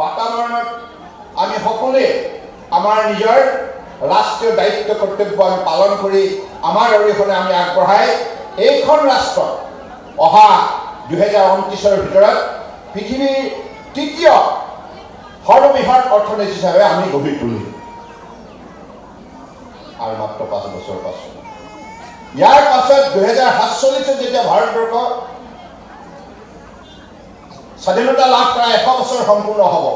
বাতাবৰণত আমি সকলোৱে আমাৰ নিজৰ ৰাষ্ট্ৰীয় দায়িত্ব কৰ্তব্য আমি পালন কৰি আমাৰ অৰিহণা আমি আগবঢ়াই এইখন ৰাষ্ট্ৰ অহা 2029 ভিতৰত পৃথিৱীৰ তৃতীয় সৰ্ববৃহৎ অৰ্থনীতি হিচাপে আমি গঢ়ি তুলিম আৰু মাত্ৰ 5 বছৰ পাছত ইয়াৰ পাছত 2047 যেতিয়া ভাৰতবৰ্ষ স্বাধীনতা লাভ কৰা 100 বছৰ সম্পূৰ্ণ হ'ব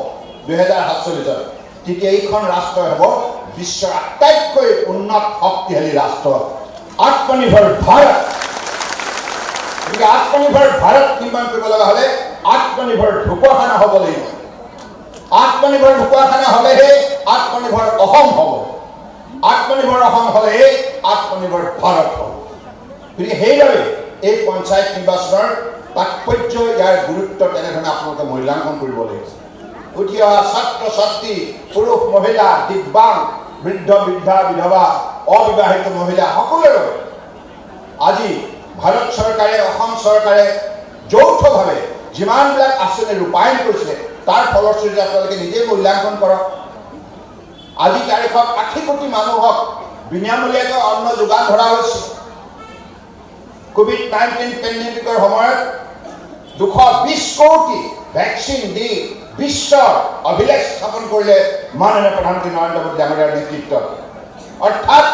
2047 তেতিয়া এইখন ৰাষ্ট্ৰ হ'ব বিশ্বৰ আটাইতকৈ উন্নত শক্তিশালী ৰাষ্ট্ৰ আত্মনিৰ্ভৰ ভাৰত। গতিকে আত্মনিৰ্ভৰ ভাৰত নিৰ্মাণ কৰিব লগা হ'লে আত্মনিৰ্ভৰ ঢকুৱাখানা হ'ব লাগিব। আত্মনিৰ্ভৰ ঢকুৱাখানা হ'লেহে আত্মনিৰ্ভৰ অসম হ'ব। আত্মনিৰ্ভৰ অসম হ'লেহে আত্মনিৰ্ভৰ ভাৰত হ'ব। গতিকে সেইদৰে এই পঞ্চায়ত নিৰ্বাচনৰ তাৎপৰ্য ইয়াৰ গুৰুত্ব তেনেধৰণে আপোনালোকে মূল্যাংকন কৰিব লাগিব। উঠি অহা ছাত্ৰ ছাত্ৰী পুৰুষ মহিলা দিব্যাংগ বৃদ্ধ বৃদ্ধা বিধৱা অবিবাহিত মহিলা সকলোৰে আজি ভাৰত চৰকাৰে অসম চৰকাৰে যৌথভাৱে যিমানবিলাক আঁচনি ৰূপায়ণ কৰিছিলে তাৰ ফলশ্ৰুতিত আপোনালোকে নিজে মূল্যাংকন কৰক। আজি তাৰিখত 80 কোটি মানুহক বিনামূলীয়াকৈ অন্ন যোগান ধৰা হৈছে। কোভিড-19 পেণ্ডেমিকৰ সময়ত 220 কোটি ভেকচিন দি বিশ্বৰ অভিলেখ স্থাপন কৰিলে মাননীয় প্ৰধানমন্ত্ৰী নৰেন্দ্ৰ মোদী ডাঙৰীয়াৰ নেতৃত্বত। অৰ্থাৎ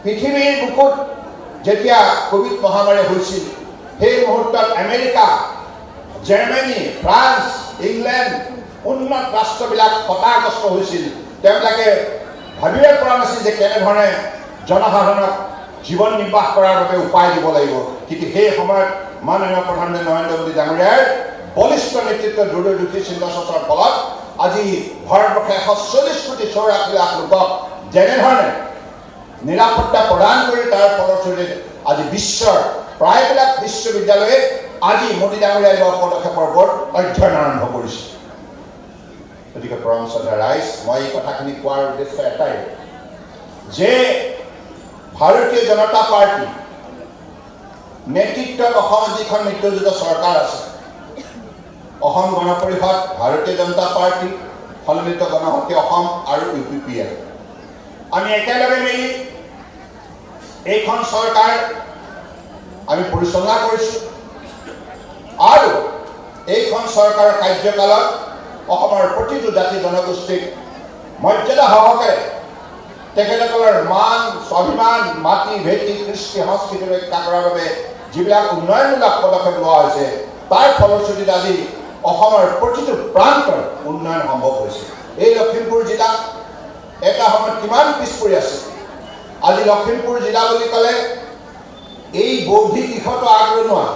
পৃথিৱীৰ বুকুত যেতিয়া কোভিড মহামাৰী হৈছিল সেই মুহূৰ্তত আমেৰিকা, জাৰ্মানী, ফ্ৰান্স, ইংলেণ্ড উন্নত ৰাষ্ট্ৰবিলাক হতাশাগ্ৰস্ত হৈছিল। তেওঁলোকে ভাবিব পৰা নাছিল যে কেনেধৰণে জনসাধাৰণক জীৱন নিৰ্বাহ কৰাৰ বাবে উপায় দিব লাগিব। কিন্তু সেই সময়ত মাননীয় প্ৰধানমন্ত্ৰী নৰেন্দ্ৰ মোদী ডাঙৰীয়াৰ বলিষ্ঠ নেতৃত্ব দূৰদৰ্শী চিন্তা চৰ্চাৰ ফলত আজি ভাৰতবৰ্ষে 140 কোটি 84 লাখ লোকক যেনেধৰণে নিৰাপত্তা প্ৰদান কৰি তাৰ ফলশ্ৰুতিত আজি বিশ্বৰ প্ৰায়বিলাক বিশ্ববিদ্যালয়ে আজি মোদী ডাঙৰীয়াই লোৱা পদক্ষেপৰ ওপৰত অধ্যয়ন আৰম্ভ কৰিছে। গতিকে পৰমশ্ৰদ্ধা ৰাইজ, মই এই কথাখিনি কোৱাৰ উদ্দেশ্য এটাই যে ভাৰতীয় জনতা পাৰ্টি নেতৃত্বত অসমত যিখন মিত্ৰজোঁট চৰকাৰ আছে, অসম গণ পৰিষদ, ভাৰতীয় জনতা পাৰ্টি, সন্মিলিত গণশক্তি অসম আৰু UPPL, আমি একেলগে মিলি এইখন চৰকাৰ আমি পৰিচালনা কৰিছোঁ আৰু এইখন চৰকাৰৰ কাৰ্যকালত অসমৰ প্ৰতিটো জাতি জনগোষ্ঠীক মৰ্যাদা সহকাৰে তেখেতসকলৰ মান স্বাভিমান মাটি ভেটি কৃষ্টি সংস্কৃতি ৰক্ষা কৰাৰ বাবে যিবিলাক উন্নয়নমূলক পদক্ষেপ লোৱা হৈছে তাৰ ফলশ্ৰুতিত আজি অসমৰ প্ৰতিটো প্ৰান্তৰ উন্নয়ন সম্ভৱ হৈছে। এই লখিমপুৰ জিলা এটা সময়ত কিমান পিছ পৰি আছে, আজি লখিমপুৰ জিলা বুলি ক'লে এই বৌদ্ধিক দিশতো আগৰণুৱা।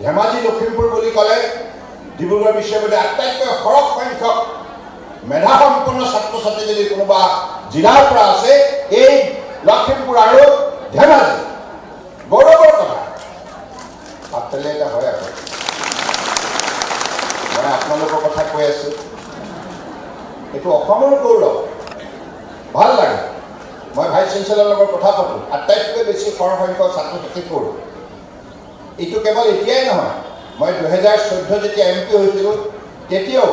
ধেমাজি লখিমপুৰ বুলি ক'লে ডিব্ৰুগড় বিশ্ববিদ্যালয়ৰ আটাইতকৈ সৰহ সংখ্যক মেধাসম্পন্ন ছাত্ৰ ছাত্ৰী যদি কোনোবা জিলাৰ পৰা আছে এই লখিমপুৰ আৰু ধেমাজি। গৌৰৱৰ কথা পাতলে এটা হয় আকৌ মই আপোনালোকৰ কথা কৈ আছো, এইটো অসমৰ গৌৰৱ, ভাল লাগে। মই ভাইচ চেঞ্চেলৰ লগত কথা পাতোঁ, আটাইতকৈ বেছি সৰহসংখ্যক ছাত্ৰ ছাত্ৰী কৰোঁ। এইটো কেৱল এতিয়াই নহয়, মই 2014 যেতিয়া MP হৈছিলোঁ তেতিয়াও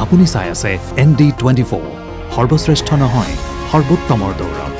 আপুনি চাই আছে ND24, সৰ্বশ্ৰেষ্ঠ নহয় সৰ্বোত্তমৰ দৌৰত।